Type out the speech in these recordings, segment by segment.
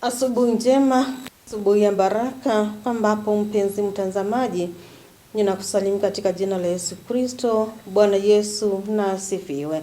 Asubuhi njema, asubuhi ya baraka, ambapo mpenzi mtazamaji, ninakusalimu katika jina la Yesu Kristo. Bwana Yesu na asifiwe.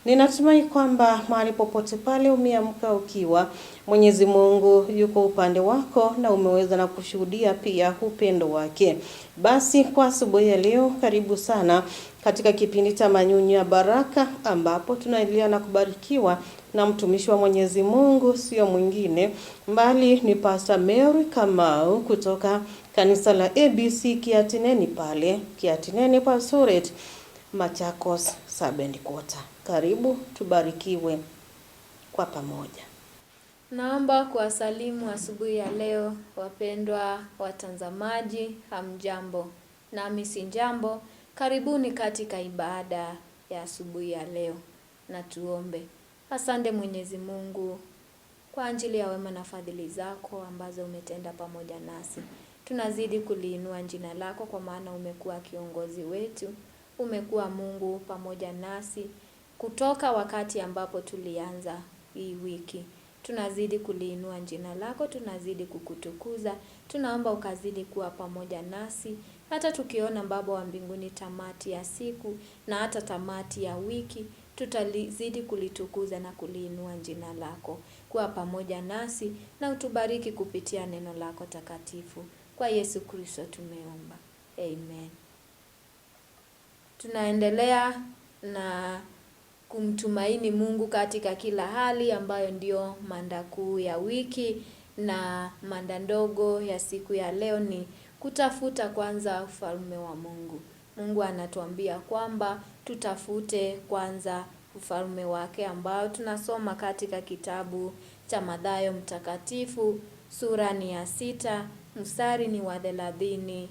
Ninatumai kwamba mahali popote pale umeamka ukiwa Mwenyezi Mungu yuko upande wako na umeweza na kushuhudia pia upendo wake. Basi kwa asubuhi ya leo, karibu sana katika kipindi cha Manyunyu ya Baraka, ambapo tunaendelea na kubarikiwa na mtumishi wa Mwenyezi Mungu, sio mwingine mbali ni Pastor Mary Kamau kutoka kanisa la ABC Kiatineni pale Kiatineni Pastoret, Machakos Sub-Headquarters. Karibu tubarikiwe kwa pamoja. Naomba kuwasalimu asubuhi ya leo wapendwa watazamaji, hamjambo. Nami si jambo. Karibuni katika ibada ya asubuhi ya leo. Na tuombe. Asante Mwenyezi Mungu kwa ajili ya wema na fadhili zako ambazo umetenda pamoja nasi. Tunazidi kuliinua jina lako kwa maana umekuwa kiongozi wetu. Umekuwa Mungu pamoja nasi kutoka wakati ambapo tulianza hii wiki. Tunazidi kuliinua jina lako, tunazidi kukutukuza. Tunaomba ukazidi kuwa pamoja nasi hata tukiona Baba wa mbinguni tamati ya siku na hata tamati ya wiki. Tutazidi kulitukuza na kuliinua jina lako. Kuwa pamoja nasi na utubariki kupitia neno lako takatifu. Kwa Yesu Kristo tumeomba. Amen. Tunaendelea na kumtumaini Mungu katika kila hali, ambayo ndio mada kuu ya wiki, na mada ndogo ya siku ya leo ni kutafuta kwanza ufalme wa Mungu. Mungu anatuambia kwamba tutafute kwanza ufalme wake, ambao tunasoma katika kitabu cha Mathayo mtakatifu sura ni ya 6 mstari ni wa 33.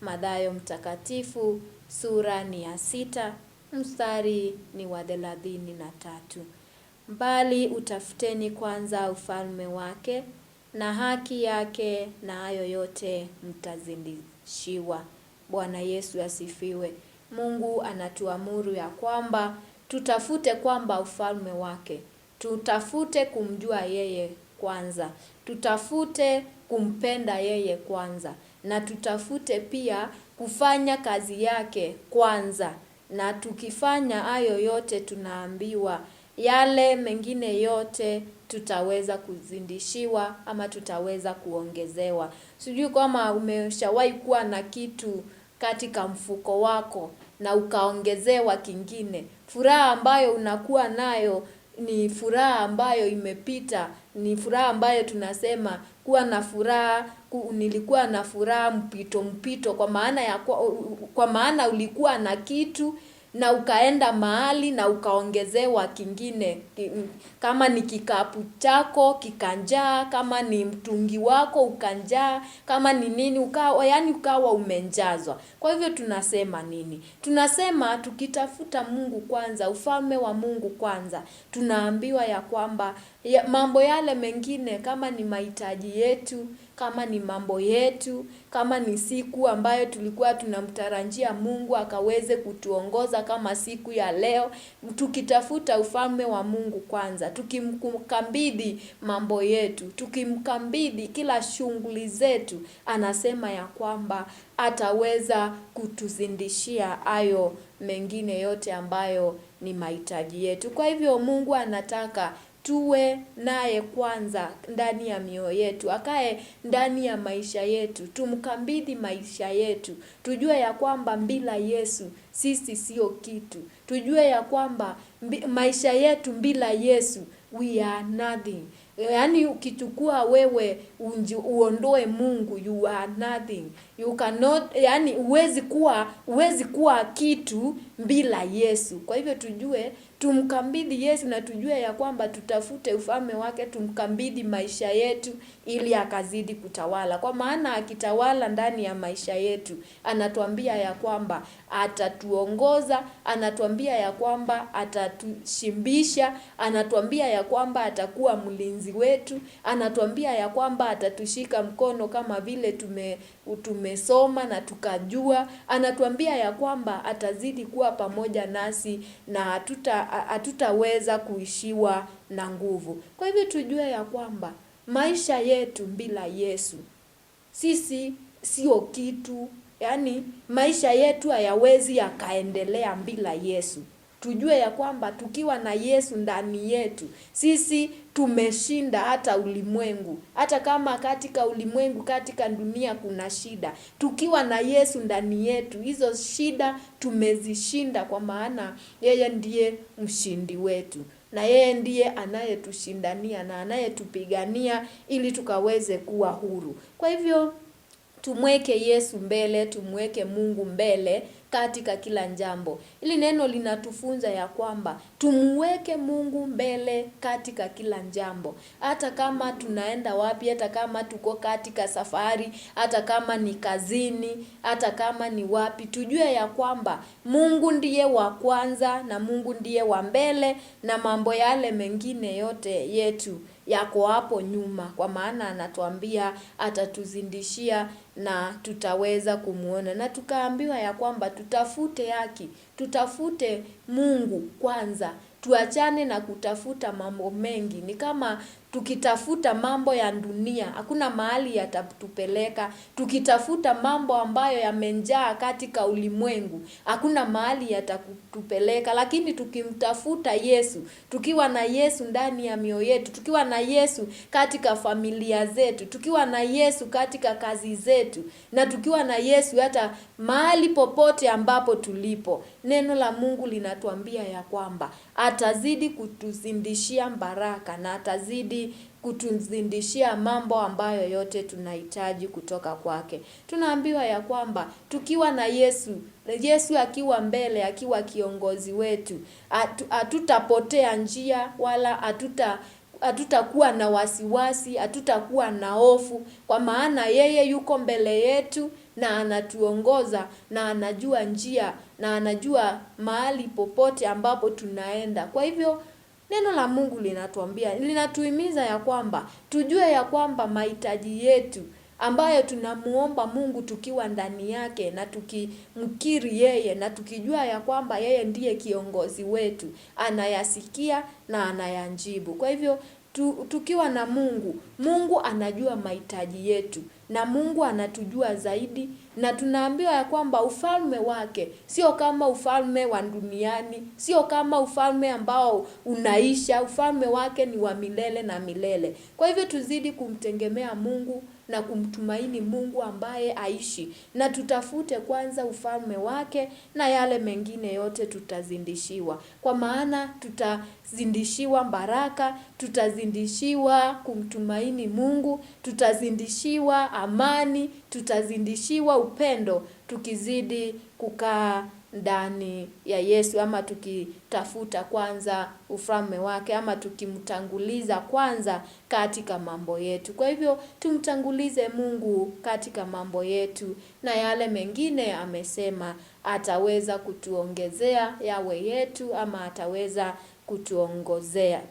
Mathayo mtakatifu sura ni ya 6 mstari ni wa 33. Bali utafuteni kwanza ufalme wake na haki yake, na hayo yote mtazidishiwa. Bwana Yesu asifiwe. Mungu anatuamuru ya kwamba tutafute kwamba ufalme wake. Tutafute kumjua yeye kwanza. Tutafute kumpenda yeye kwanza. Na tutafute pia kufanya kazi yake kwanza. Na tukifanya hayo yote, tunaambiwa yale mengine yote tutaweza kuzindishiwa ama tutaweza kuongezewa. Sijui kama umeshawahi kuwa na kitu katika mfuko wako na ukaongezewa kingine. Furaha ambayo unakuwa nayo ni furaha ambayo imepita, ni furaha ambayo tunasema kuwa na furaha, nilikuwa na furaha mpito, kwa maana ulikuwa na kitu na ukaenda mahali na ukaongezewa kingine. Kama ni kikapu chako kikanjaa, kama ni mtungi wako ukanjaa, kama ni nini ukawa umejazwa. Kwa hivyo tunasema nini? Tunasema tukitafuta Mungu kwanza, ufalme wa Mungu kwanza, tunaambiwa ya kwamba mambo yale mengine, kama ni mahitaji yetu, kama ni mambo yetu, kama ni siku ambayo tulikuwa tunamtarajia Mungu akaweze kutuongoza kama siku ya leo, tukitafuta ufalme wa Mungu kwanza, tukimkabidhi mambo yetu, tukimkabidhi kila shughuli zetu, anasema ya kwamba ataweza kutuzindishia hayo mengine yote ambayo ni mahitaji yetu. Kwa hivyo Mungu anataka tuwe naye kwanza ndani ya mioyo yetu, akae ndani ya maisha yetu, tumkabidhi maisha yetu. Tujue ya kwamba bila Yesu sisi sio kitu. Tujue ya kwamba maisha yetu bila Yesu we are nothing. Yaani ukichukua wewe uondoe Mungu, you are nothing. You cannot, yani huwezi kuwa kitu bila Yesu. Kwa hivyo tujue tumkabidhi Yesu, na tujue ya kwamba tutafute ufalme wake, tumkabidhi maisha yetu ili akazidi kutawala. Kwa maana akitawala ndani ya maisha yetu, anatuambia ya kwamba atatuongoza, anatuambia ya kwamba atatushimbisha, anatuambia ya kwamba atakuwa mlinzi wetu, anatuambia ya kwamba atatushika mkono kama vile tumesoma na tukajua, anatuambia ya kwamba atazidi kuwa pamoja nasi na hatutaweza kuishiwa na nguvu. Kwa hivyo tujue ya kwamba maisha yetu bila Yesu, sisi sio kitu. Yaani maisha yetu hayawezi yakaendelea bila Yesu. Tujue ya kwamba tukiwa na Yesu ndani yetu, sisi tumeshinda hata ulimwengu. Hata kama katika ulimwengu, katika dunia kuna shida, tukiwa na Yesu ndani yetu, hizo shida tumezishinda, kwa maana yeye ndiye mshindi wetu. Na yeye ndiye anayetushindania na anayetupigania ili tukaweze kuwa huru. Kwa hivyo tumweke Yesu mbele, tumweke Mungu mbele katika kila jambo. Ili neno linatufunza ya kwamba tumweke Mungu mbele katika kila jambo. Hata kama tunaenda wapi, hata kama tuko katika safari, hata kama ni kazini, hata kama ni wapi, tujue ya kwamba Mungu ndiye wa kwanza na Mungu ndiye wa mbele, na mambo yale mengine yote yetu yako hapo nyuma, kwa maana anatuambia atatuzindishia na tutaweza kumuona. Na tukaambiwa ya kwamba tutafute haki, tutafute Mungu kwanza, tuachane na kutafuta mambo mengi. Ni kama tukitafuta mambo ya dunia, hakuna mahali yatatupeleka. Tukitafuta mambo ambayo yamenjaa katika ulimwengu, hakuna mahali yatatupeleka. Lakini tukimtafuta Yesu, tukiwa na Yesu ndani ya mioyo yetu, tukiwa na Yesu katika familia zetu, tukiwa na Yesu katika kazi zetu, na tukiwa na Yesu hata mahali popote ambapo tulipo, neno la Mungu linatuambia ya kwamba atazidi kutuzindishia baraka na atazidi kutuzindishia mambo ambayo yote tunahitaji kutoka kwake. Tunaambiwa ya kwamba tukiwa na Yesu akiwa mbele, akiwa kiongozi wetu, hatutapotea njia, wala hatutakuwa na wasiwasi, hatutakuwa na hofu, kwa maana yeye yuko mbele yetu na anatuongoza na anajua njia na anajua mahali popote ambapo tunaenda. Kwa hivyo neno la Mungu linatuhimiza ya kwamba tujue ya kwamba mahitaji yetu ambayo tunamuomba Mungu tukiwa ndani yake na tukimkiri yeye na tukijua ya kwamba yeye ndiye kiongozi wetu, anayasikia na anayajibu. Kwa hivyo tukiwa na Mungu anajua mahitaji yetu na Mungu anatujua zaidi, na tunaambiwa ya kwamba ufalme wake sio kama ufalme wa duniani, sio kama ufalme ambao unaisha. Ufalme wake ni wa milele na milele. Kwa hivyo tuzidi kumtegemea Mungu na kumtumaini Mungu ambaye aishi, na tutafute kwanza ufalme wake, na yale mengine yote tutazindishiwa. Kwa maana tutazindishiwa baraka, tutazindishiwa kumtumaini Mungu, tutazindishiwa amani, tutazindishiwa upendo, tukizidi kukaa ndani ya Yesu, ama tukitafuta kwanza ufalme wake, ama tukimtanguliza kwanza katika mambo yetu. Kwa hivyo tumtangulize Mungu katika mambo yetu, na yale mengine amesema ataweza kutuongezea yawe yetu, ama ataweza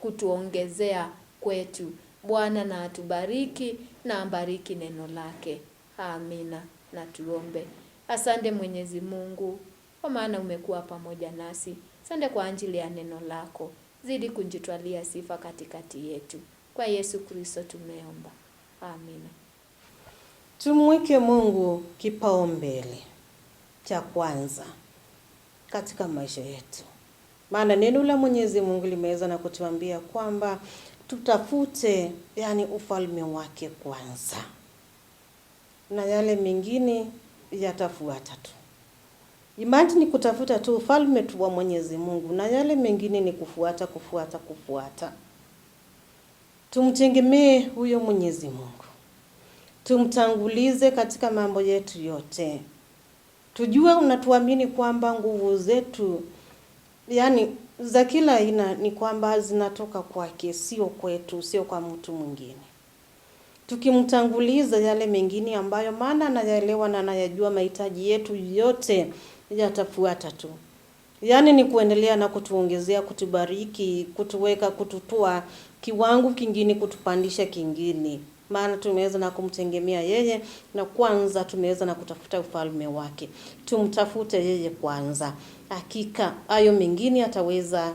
kutuongezea kwetu. Bwana na atubariki na ambariki neno lake. Amina. Na tuombe. Asante Mwenyezi Mungu, kwa maana umekuwa pamoja nasi. Asante kwa ajili ya neno lako. Zidi kujitwalia sifa katikati yetu. Kwa Yesu Kristo tumeomba. Amina. Tumweke Mungu kipaumbele cha kwanza katika maisha yetu. Maana neno la Mwenyezi Mungu limeweza na kutuambia kwamba tutafute ufalme wake kwanza, na yale mengine yatafuata tu. Imani ni kutafuta tu ufalme tu wa Mwenyezi Mungu, na yale mengine ni kufuata. Tumtegemee huyo Mwenyezi Mungu. Tumtangulize katika mambo yetu yote. Tujue unatuamini kwamba nguvu zetu za kila aina ni kwamba zinatoka kwake, sio kwetu, sio kwa mtu mwingine. Tukimtanguliza yale mengine ambayo maana anayaelewa na anayajua mahitaji yetu yote, yatafuata tu. Ni kuendelea na kutuongezea, kutubariki, kutuweka, kututoa kiwango kingine, kutupandisha kingine. Maana tumeweza na kumtegemea yeye, na kwanza tumeweza na kutafuta ufalme wake. Tumtafute yeye kwanza. hakika hayo mengine ataweza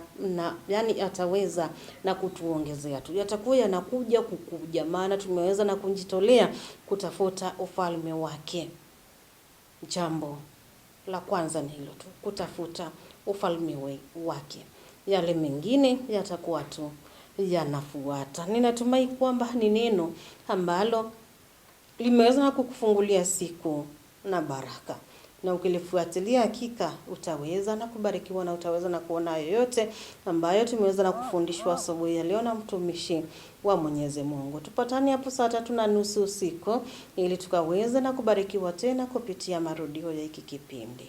na kutuongezea tu, yatakuwa yanakuja kukuja, maana tumeweza na kujitolea kutafuta ufalme wake. Jambo la kwanza ni hilo tu, kutafuta ufalme wake. Yale mengine yatakuwa tu yanafuata. Ninatumai kwamba ni neno ambalo limeweza na kukufungulia siku na baraka, na ukilifuatilia hakika utaweza na kubarikiwa, na utaweza na kuona yoyote ambayo tumeweza na kufundishwa asubuhi ya leo na mtumishi wa Mwenyezi Mungu. Tupatane hapo saa 3:30 usiku ili tukaweze na kubarikiwa tena kupitia marudio ya hiki kipindi.